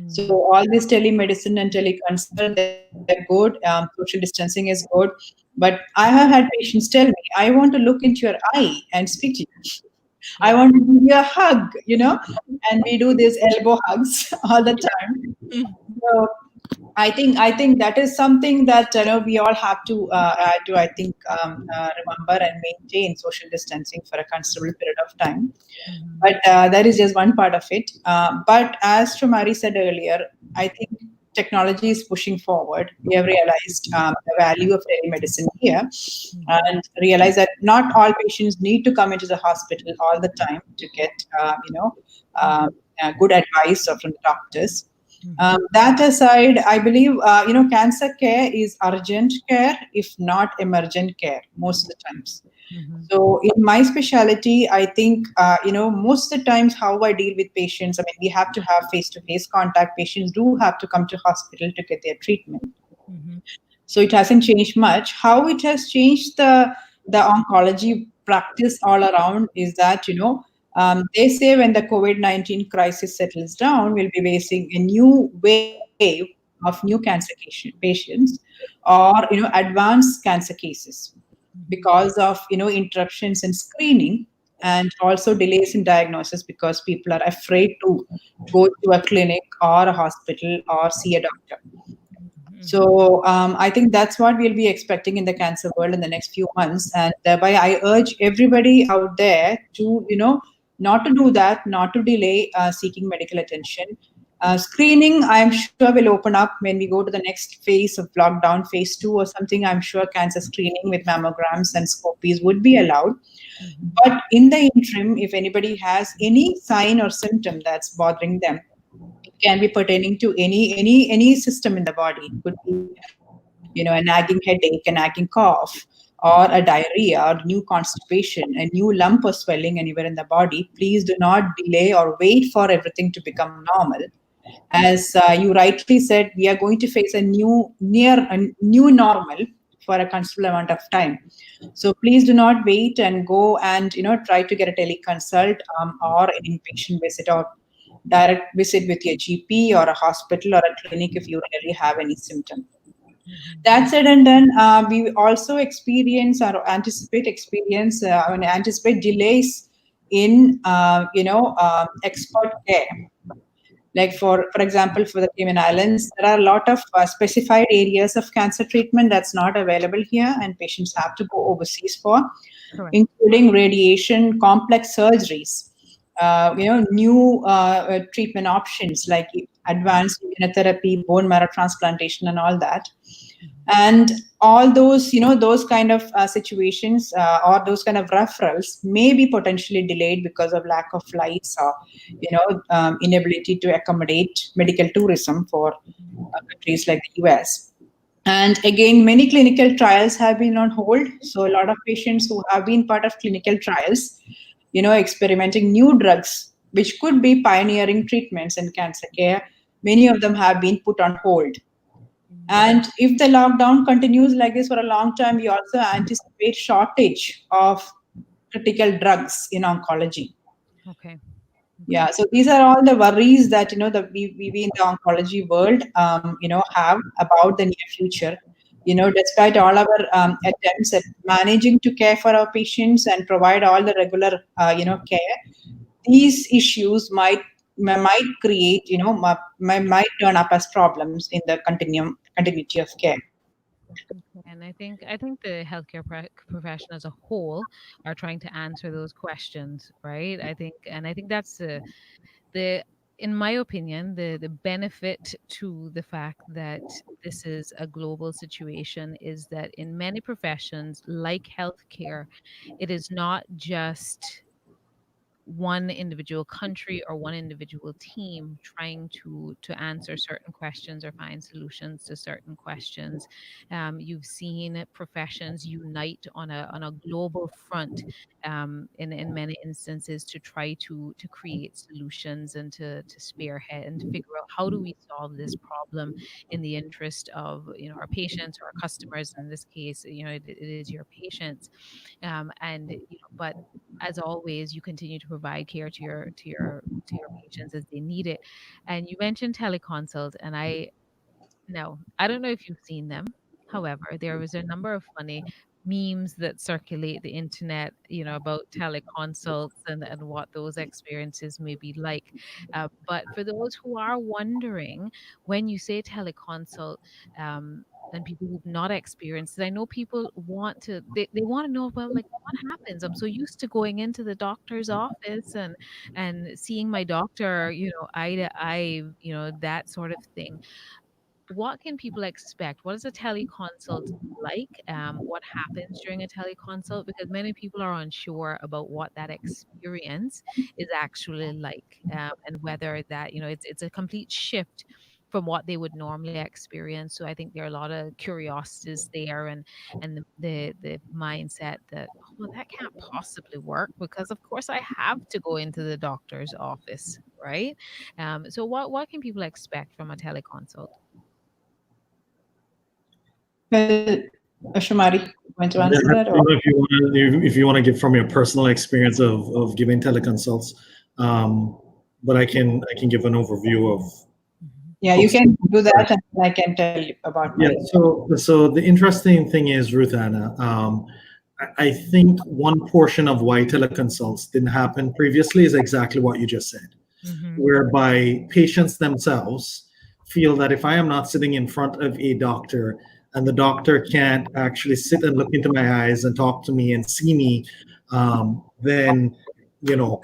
So all this telemedicine and teleconsult, they're good. Social distancing is good, but I have had patients tell me, "I want to look into your eye and speak to you. I want to give you a hug," and we do these elbow hugs all the time. So I think that is something that we all have to remember and maintain social distancing for a considerable period of time. But that is just one part of it. But as Shomari said earlier, I think technology is pushing forward. We have realized the value of telemedicine here, and realize that not all patients need to come into the hospital all the time to get good advice from the doctors. That aside, I believe cancer care is urgent care, if not emergent care, most of the times. Mhm. So in my specialty, I think most of the times how I deal with patients. I mean, we have to have face-to-face contact. Patients do have to come to hospital to get their treatment. Mhm. So it hasn't changed much. How it has changed the oncology practice all around is that they say when the COVID-19 crisis settles down, we'll be facing a new wave of new cancer patients or advanced cancer cases because of interruptions in screening and also delays in diagnosis because people are afraid to go to a clinic or a hospital or see a doctor. So I think that's what we'll be expecting in the cancer world in the next few months, and thereby I urge everybody out there to not to do that, not to delay seeking medical attention. Screening, I'm sure, will open up when we go to the next phase of lockdown, phase two or something. I'm sure cancer screening with mammograms and scopies would be allowed. But in the interim, if anybody has any sign or symptom that's bothering them, it can be pertaining to any system in the body. It could be a nagging headache, a nagging cough, or a diarrhea, or new constipation, a new lump or swelling anywhere in the body. Please do not delay or wait for everything to become normal. As you rightly said, we are going to face a new normal for a considerable amount of time. So please do not wait and go and try to get a teleconsult or an inpatient visit or direct visit with your GP or a hospital or a clinic if you really have any symptom. That said and done, we also experience or anticipate delays in expert care. Like for example, for the Cayman Islands, there are a lot of specified areas of cancer treatment that's not available here, and patients have to go overseas for, Correct. including radiation, complex surgeries, new treatment options like advanced immunotherapy, bone marrow transplantation, and all that. And all those those kind of situations or those kind of referrals may be potentially delayed because of lack of flights or inability to accommodate medical tourism for countries like the US. And again, many clinical trials have been on hold. So a lot of patients who have been part of clinical trials, experimenting new drugs which could be pioneering treatments in cancer care, many of them have been put on hold. And if the lockdown continues like this for a long time, we also anticipate shortage of critical drugs in oncology. Okay. Yeah, so these are all the worries that we in the oncology world have about the near future. Despite all our attempts at managing to care for our patients and provide all the regular care, these issues might create might turn up as problems in the continuity of care. And I think the healthcare profession as a whole are trying to answer those questions, right? I think that's the in my opinion, the benefit to the fact that this is a global situation is that in many professions like healthcare, it is not just one individual country or one individual team trying to answer certain questions or find solutions to certain questions. You've seen professions unite on a global front in many instances to try to create solutions and to spearhead and to figure out how do we solve this problem in the interest of our patients or our customers. In this case, it is your patients, and but as always, you continue to provide care to your patients as they need it. And you mentioned teleconsult, and I don't know if you've seen them. However, there was a number of funny memes that circulate the internet, about teleconsults and what those experiences may be like. But for those who are wondering, when you say teleconsult, and people who've not experienced it, I know people they want to know, well, like, what happens? I'm so used to going into the doctor's office and seeing my doctor, eye to eye, that sort of thing. What can people expect? What is a teleconsult like? What happens during a teleconsult? Because many people are unsure about what that experience is actually like, and whether that it's a complete shift from what they would normally experience. So I think there are a lot of curiosities there, and the mindset that well, that can't possibly work because, of course, I have to go into the doctor's office, right? So, what can people expect from a teleconsult? Well, Shomari, want to Yeah, answer I that? don't Or? know if you want to give from your personal experience of giving teleconsults, but I can give an overview of. Yeah, you can do that, and I can tell you about Yeah. my. So the interesting thing is, Ruth Anna, I think one portion of why teleconsults didn't happen previously is exactly what you just said, whereby patients themselves feel that if I am not sitting in front of a doctor and the doctor can't actually sit and look into my eyes and talk to me and see me, then you know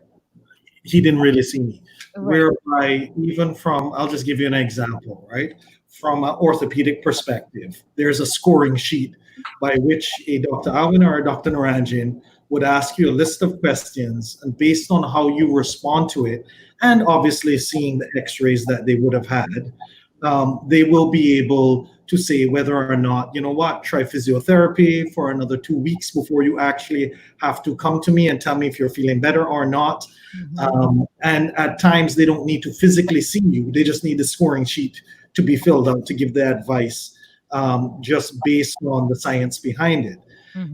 he didn't really see me. Right. Whereby, even from, I'll just give you an example, right? From an orthopedic perspective, there's a scoring sheet by which a Dr. Alvin or a Dr. Naranjan would ask you a list of questions, and based on how you respond to it, and obviously seeing the x-rays that they would have had, they will be able to say whether or not, you know what, try physiotherapy for another 2 weeks before you actually have to come to me and tell me if you're feeling better or not. And at times they don't need to physically see you, they just need the scoring sheet to be filled out to give the advice, just based on the science behind it.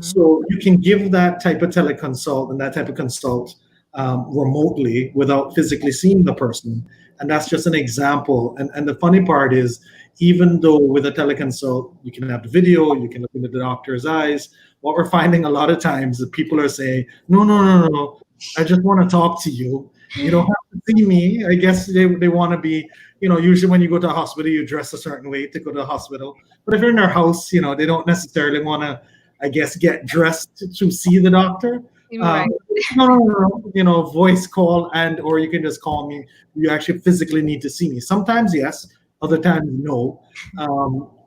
So you can give that type of teleconsult and that type of consult remotely without physically seeing the person. And that's just an example. And the funny part is, even though with a teleconsult, you can have the video, you can look into the doctor's eyes, what we're finding a lot of times is people are saying, no, no, no, no, no, I just want to talk to you. You don't have to see me. I guess they want to be, usually when you go to a hospital, you dress a certain way to go to the hospital. But if you're in their house, they don't necessarily want to, I guess, get dressed to see the doctor. Right. No, voice call, and or you can just call me. You actually physically need to see me. Sometimes yes, other times no.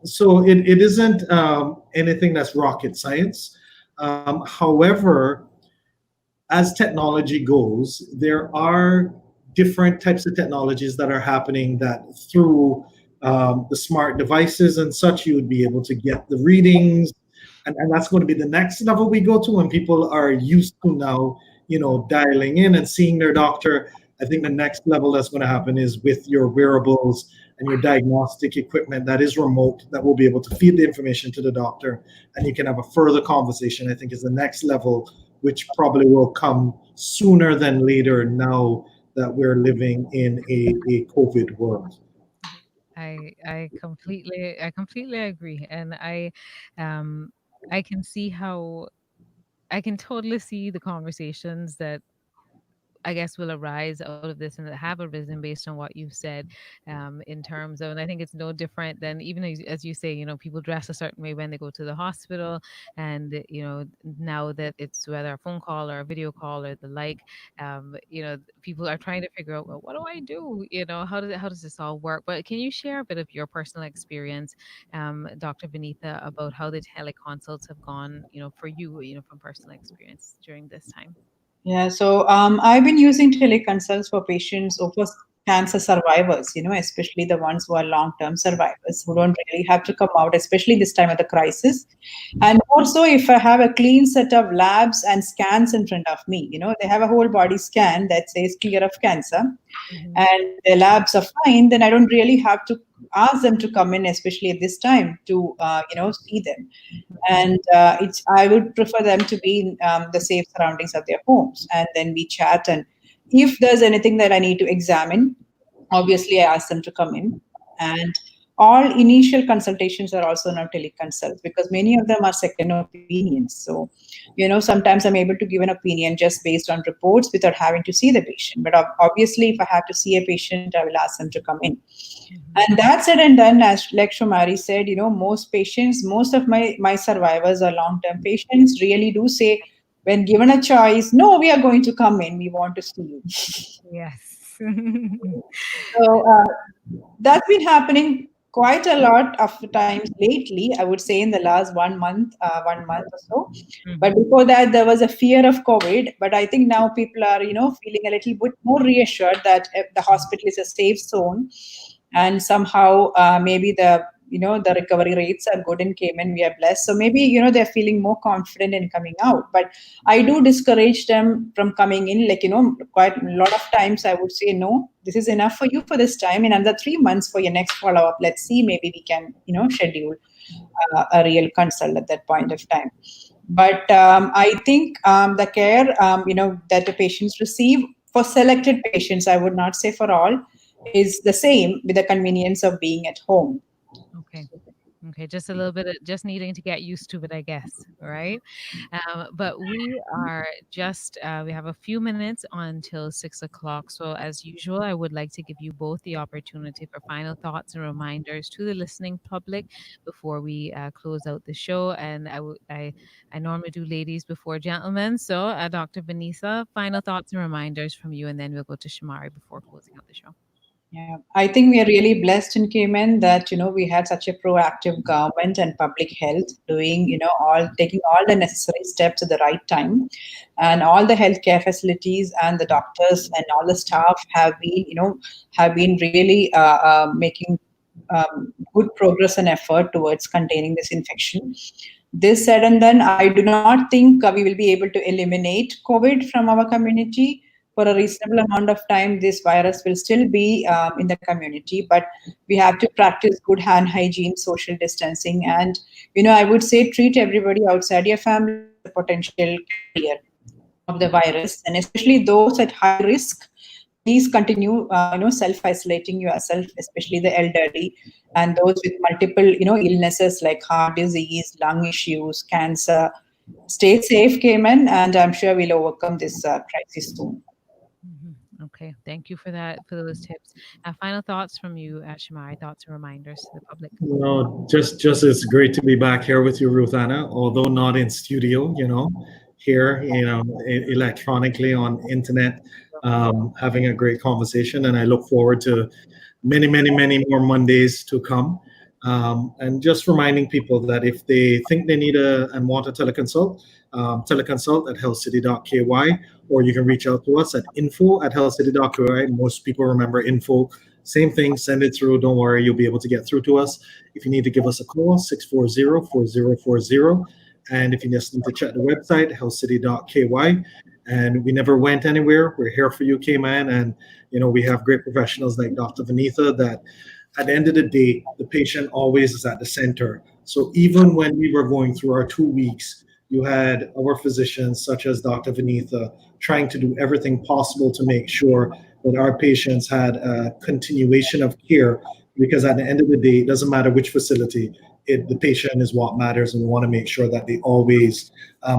So it isn't anything that's rocket science. However, as technology goes, there are different types of technologies that are happening that through the smart devices and such, you would be able to get the readings. And that's going to be the next level we go to when people are used to now, dialing in and seeing their doctor. I think the next level that's going to happen is with your wearables and your diagnostic equipment that is remote, that will be able to feed the information to the doctor, and you can have a further conversation. I think is the next level, which probably will come sooner than later now that we're living in a COVID world. I completely agree, and I can see how I can totally see the conversations that I guess will arise out of this and that have arisen based on what you've said, in terms of, and I think it's no different than even as you say, people dress a certain way when they go to the hospital, and now that it's whether a phone call or a video call or the like, people are trying to figure out, well, what do I do? How does this all work? But can you share a bit of your personal experience, Dr. Vineetha, about how the teleconsults have gone, for you, from personal experience during this time? Yeah, so I've been using teleconsults for patients or for cancer survivors, especially the ones who are long-term survivors who don't really have to come out, especially this time of the crisis. And also, if I have a clean set of labs and scans in front of me, they have a whole body scan that says clear of cancer, and the labs are fine, then I don't really have to ask them to come in, especially at this time, to see them. And I would prefer them to be in the safe surroundings of their homes, and then we chat. And if there's anything that I need to examine, obviously I ask them to come in. And all initial consultations are also now teleconsults, because many of them are second opinions. So, sometimes I'm able to give an opinion just based on reports without having to see the patient. But obviously, if I have to see a patient, I will ask them to come in. And that's it and done. As like Shomari said, most of my survivors are long-term patients, really do say, when given a choice, no, we are going to come in, we want to see you. Yes. So that's been happening quite a lot of times lately, I would say in the last 1 month or so. But before that, there was a fear of COVID. But I think now people are, feeling a little bit more reassured that the hospital is a safe zone. And somehow maybe the the recovery rates are good in Cayman. We are blessed. So maybe, they're feeling more confident in coming out. But I do discourage them from coming in. Like, quite a lot of times I would say, no, this is enough for you for this time. In another 3 months for your next follow-up, let's see, maybe we can, schedule a real consult at that point of time. But I think the care, that the patients receive for selected patients, I would not say for all, is the same with the convenience of being at home. Okay. Okay, just a little bit of just needing to get used to it, I guess, right? But we are just, we have a few minutes until 6 o'clock. So, as usual, I would like to give you both the opportunity for final thoughts and reminders to the listening public before we close out the show. And I normally do ladies before gentlemen. So, Dr. Vineetha, final thoughts and reminders from you, and then we'll go to Shomari before closing out the show. Yeah, I think we are really blessed in Cayman that we had such a proactive government and public health doing taking all the necessary steps at the right time, and all the healthcare facilities and the doctors and all the staff have been really making good progress and effort towards containing this infection. This said and done, I do not think we will be able to eliminate COVID from our community. For a reasonable amount of time, this virus will still be in the community, but we have to practice good hand hygiene, social distancing, and I would say treat everybody outside your family as a potential carrier of the virus, and especially those at high risk. Please continue, self-isolating yourself, especially the elderly and those with multiple, illnesses like heart disease, lung issues, cancer. Stay safe, Cayman, and I'm sure we'll overcome this crisis soon. Okay, thank you for that, for those tips. Final thoughts from you, Shomari, thoughts and reminders to the public. Just it's great to be back here with you, Ruth Anna, although not in studio, here, electronically on internet, having a great conversation. And I look forward to many, many, many more Mondays to come. And just reminding people that if they think they need and want a teleconsult at healthcity.ky, or you can reach out to us at info@healthcity.ky. Most people remember info. Same thing, send it through. Don't worry, you'll be able to get through to us. If you need to give us a call, 640-4040. And if you just need to check the website, healthcity.ky. And we never went anywhere. We're here for you, Cayman. And, we have great professionals like Dr. Vineetha that at the end of the day, the patient always is at the center. So even when we were going through our 2 weeks, you had our physicians, such as Dr. Vineetha, trying to do everything possible to make sure that our patients had a continuation of care, because at the end of the day, it doesn't matter which facility, the patient is what matters, and we want to make sure that they always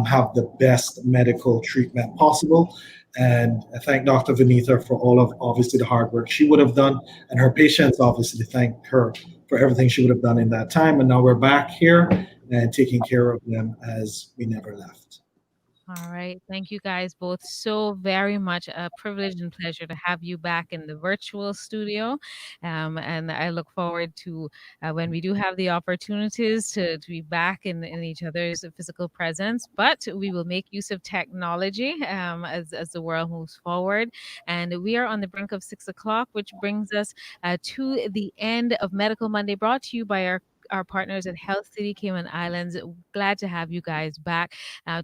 have the best medical treatment possible. And I thank Dr. Vineetha for all of, obviously, the hard work she would have done, and her patients obviously thank her for everything she would have done in that time. And now we're back here and taking care of them as we never left. All right. Thank you guys both so very much. A privilege and pleasure to have you back in the virtual studio. And I look forward to when we do have the opportunities to be back in each other's physical presence. But we will make use of technology as the world moves forward. And we are on the brink of 6 o'clock, which brings us to the end of Medical Monday, brought to you by our partners at Health City Cayman Islands. Glad to have you guys back.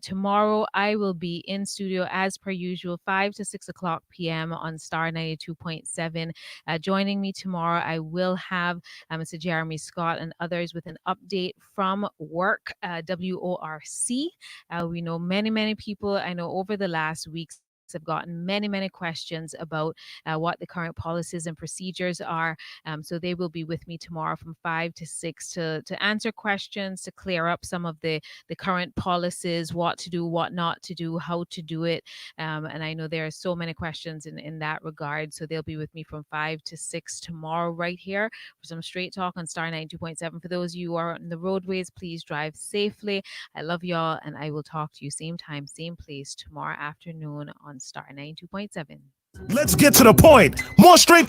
Tomorrow, I will be in studio as per usual, 5 to 6 o'clock p.m. on Star 92.7. Joining me tomorrow, I will have Mr. Jeremy Scott and others with an update from work, WORC. We know many people, I know over the last weeks, have gotten many questions about what the current policies and procedures are. So they will be with me tomorrow from 5 to 6 to answer questions, to clear up some of the current policies, what to do, what not to do, how to do it. And I know there are so many questions in that regard. So they'll be with me from 5 to 6 tomorrow right here for some straight talk on Star 92.7. For those of you who are on the roadways, please drive safely. I love y'all, and I will talk to you same time, same place tomorrow afternoon on Star 92.7. Let's get to the point. More straight talk.